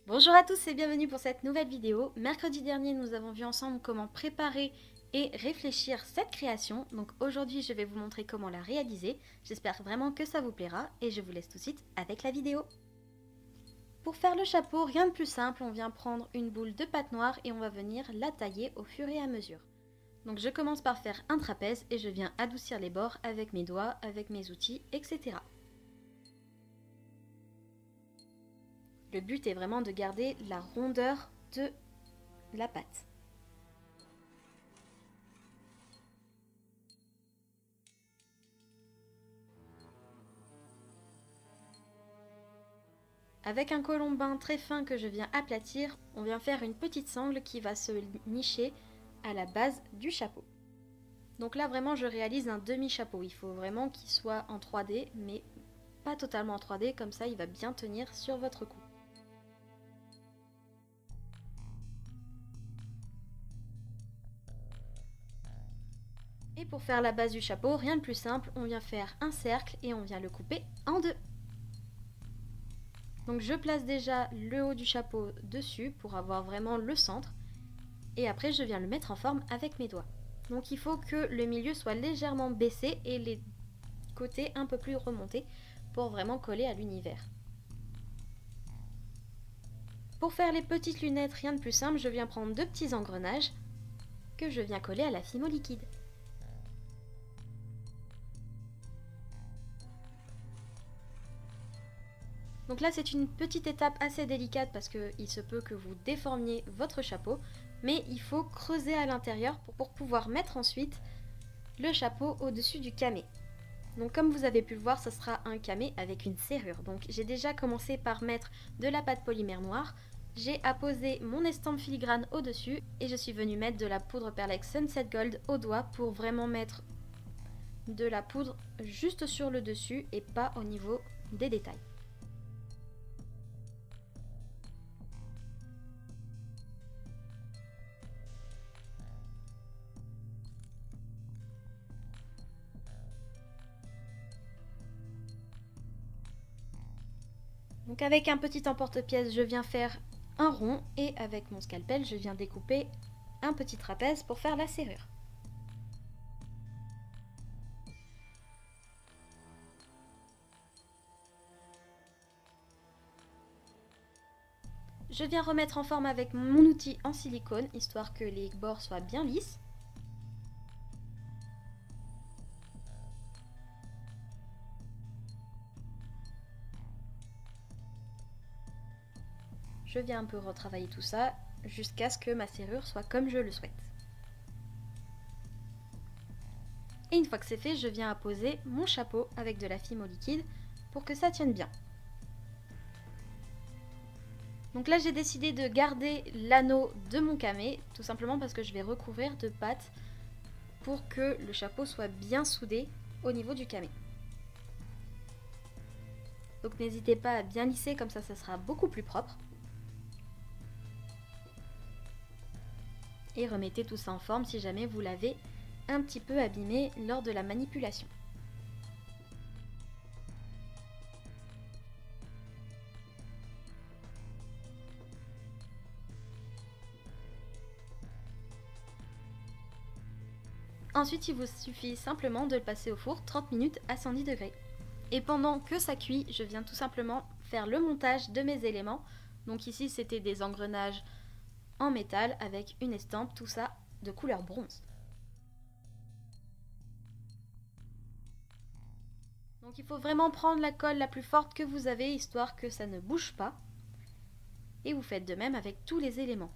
Bonjour à tous et bienvenue pour cette nouvelle vidéo. Mercredi dernier, nous avons vu ensemble comment préparer et réfléchir cette création. Donc aujourd'hui, je vais vous montrer comment la réaliser. J'espère vraiment que ça vous plaira et je vous laisse tout de suite avec la vidéo. Pour faire le chapeau, rien de plus simple, on vient prendre une boule de pâte noire et on va venir la tailler au fur et à mesure. Donc je commence par faire un trapèze et je viens adoucir les bords avec mes doigts, avec mes outils, etc. Le but est vraiment de garder la rondeur de la pâte. Avec un colombin très fin que je viens aplatir, on vient faire une petite sangle qui va se nicher à la base du chapeau. Donc là vraiment je réalise un demi-chapeau, il faut vraiment qu'il soit en 3D mais pas totalement en 3D, comme ça il va bien tenir sur votre cou. Et pour faire la base du chapeau, rien de plus simple, on vient faire un cercle et on vient le couper en deux. Donc je place déjà le haut du chapeau dessus pour avoir vraiment le centre et après je viens le mettre en forme avec mes doigts. Donc il faut que le milieu soit légèrement baissé et les côtés un peu plus remontés pour vraiment coller à l'univers. Pour faire les petites lunettes, rien de plus simple, je viens prendre deux petits engrenages que je viens coller à la fimo liquide. Donc là c'est une petite étape assez délicate parce qu'il se peut que vous déformiez votre chapeau, mais il faut creuser à l'intérieur pour pouvoir mettre ensuite le chapeau au-dessus du camé. Donc comme vous avez pu le voir, ce sera un camé avec une serrure. Donc j'ai déjà commencé par mettre de la pâte polymère noire, j'ai apposé mon estampe filigrane au-dessus et je suis venue mettre de la poudre Perlex Sunset Gold au doigt pour vraiment mettre de la poudre juste sur le dessus et pas au niveau des détails. Donc avec un petit emporte-pièce, je viens faire un rond et avec mon scalpel, je viens découper un petit trapèze pour faire la serrure. Je viens remettre en forme avec mon outil en silicone, histoire que les bords soient bien lisses. Je viens un peu retravailler tout ça jusqu'à ce que ma serrure soit comme je le souhaite. Et une fois que c'est fait, je viens apposer mon chapeau avec de la fimo liquide pour que ça tienne bien. Donc là j'ai décidé de garder l'anneau de mon camé, tout simplement parce que je vais recouvrir de pâte pour que le chapeau soit bien soudé au niveau du camé. Donc n'hésitez pas à bien lisser, comme ça sera beaucoup plus propre. Et remettez tout ça en forme si jamais vous l'avez un petit peu abîmé lors de la manipulation. Ensuite, il vous suffit simplement de le passer au four 30 minutes à 110 degrés. Et pendant que ça cuit, je viens tout simplement faire le montage de mes éléments. Donc ici, c'était des engrenages en métal avec une estampe, tout ça de couleur bronze. Donc il faut vraiment prendre la colle la plus forte que vous avez, histoire que ça ne bouge pas. Et vous faites de même avec tous les éléments.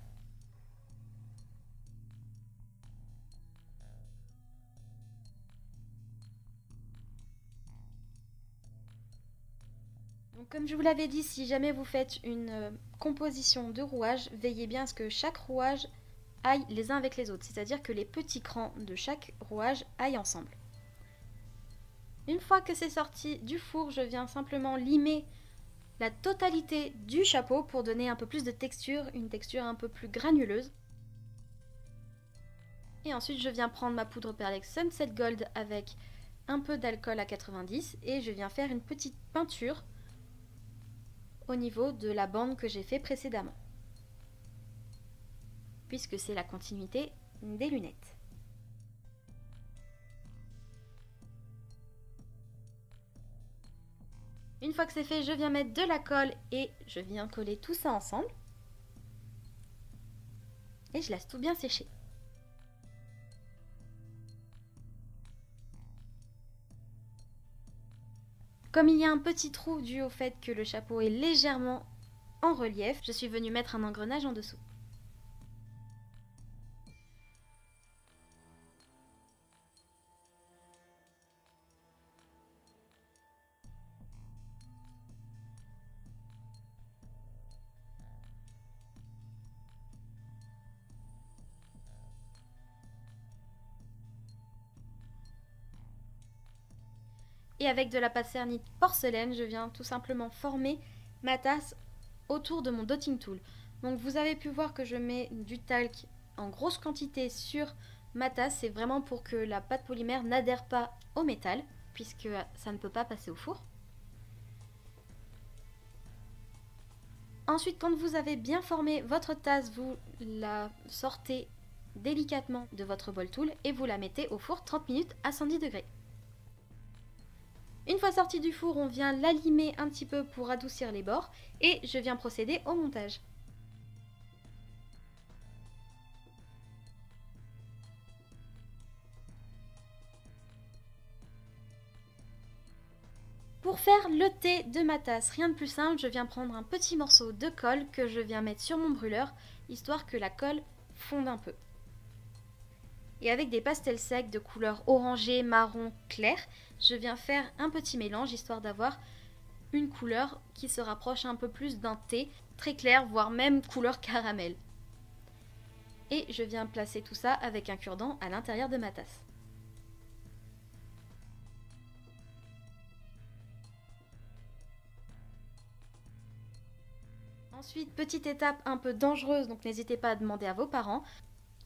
Donc, comme je vous l'avais dit, si jamais vous faites une composition de rouages, veillez bien à ce que chaque rouage aille les uns avec les autres, c'est-à-dire que les petits crans de chaque rouage aillent ensemble. Une fois que c'est sorti du four, je viens simplement limer la totalité du chapeau pour donner un peu plus de texture, une texture un peu plus granuleuse. Et ensuite, je viens prendre ma poudre Perlex Sunset Gold avec un peu d'alcool à 90 et je viens faire une petite peinture au niveau de la bande que j'ai fait précédemment, puisque c'est la continuité des lunettes. Une fois que c'est fait, je viens mettre de la colle et je viens coller tout ça ensemble. Et je laisse tout bien sécher. Comme il y a un petit trou dû au fait que le chapeau est légèrement en relief, je suis venue mettre un engrenage en dessous. Et avec de la pâte cernite porcelaine, je viens tout simplement former ma tasse autour de mon dotting tool. Donc vous avez pu voir que je mets du talc en grosse quantité sur ma tasse. C'est vraiment pour que la pâte polymère n'adhère pas au métal, puisque ça ne peut pas passer au four. Ensuite, quand vous avez bien formé votre tasse, vous la sortez délicatement de votre bol tool et vous la mettez au four 30 minutes à 110 degrés. Une fois sortie du four, on vient la limer un petit peu pour adoucir les bords et je viens procéder au montage. Pour faire le thé de ma tasse, rien de plus simple, je viens prendre un petit morceau de colle que je viens mettre sur mon brûleur, histoire que la colle fonde un peu. Et avec des pastels secs de couleur orangée, marron, clair, je viens faire un petit mélange, histoire d'avoir une couleur qui se rapproche un peu plus d'un thé très clair, voire même couleur caramel. Et je viens placer tout ça avec un cure-dent à l'intérieur de ma tasse. Ensuite, petite étape un peu dangereuse, donc n'hésitez pas à demander à vos parents.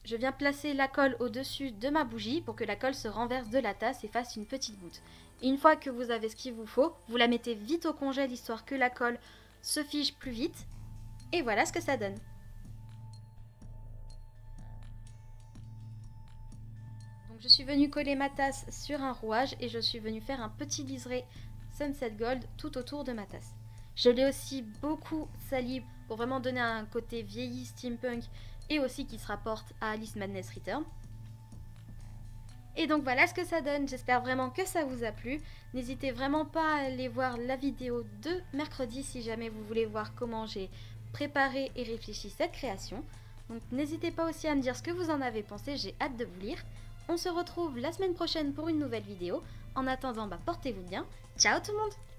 Je viens placer la colle au-dessus de ma bougie pour que la colle se renverse de la tasse et fasse une petite goutte. Et une fois que vous avez ce qu'il vous faut, vous la mettez vite au congèle histoire que la colle se fige plus vite. Et voilà ce que ça donne. Donc je suis venue coller ma tasse sur un rouage et je suis venue faire un petit liseré Sunset Gold tout autour de ma tasse. Je l'ai aussi beaucoup sali pour vraiment donner un côté vieilli steampunk et aussi qui se rapporte à Alice Madness Return. Et donc voilà ce que ça donne, j'espère vraiment que ça vous a plu. N'hésitez vraiment pas à aller voir la vidéo de mercredi si jamais vous voulez voir comment j'ai préparé et réfléchi cette création. Donc n'hésitez pas aussi à me dire ce que vous en avez pensé, j'ai hâte de vous lire. On se retrouve la semaine prochaine pour une nouvelle vidéo. En attendant, portez-vous bien. Ciao tout le monde!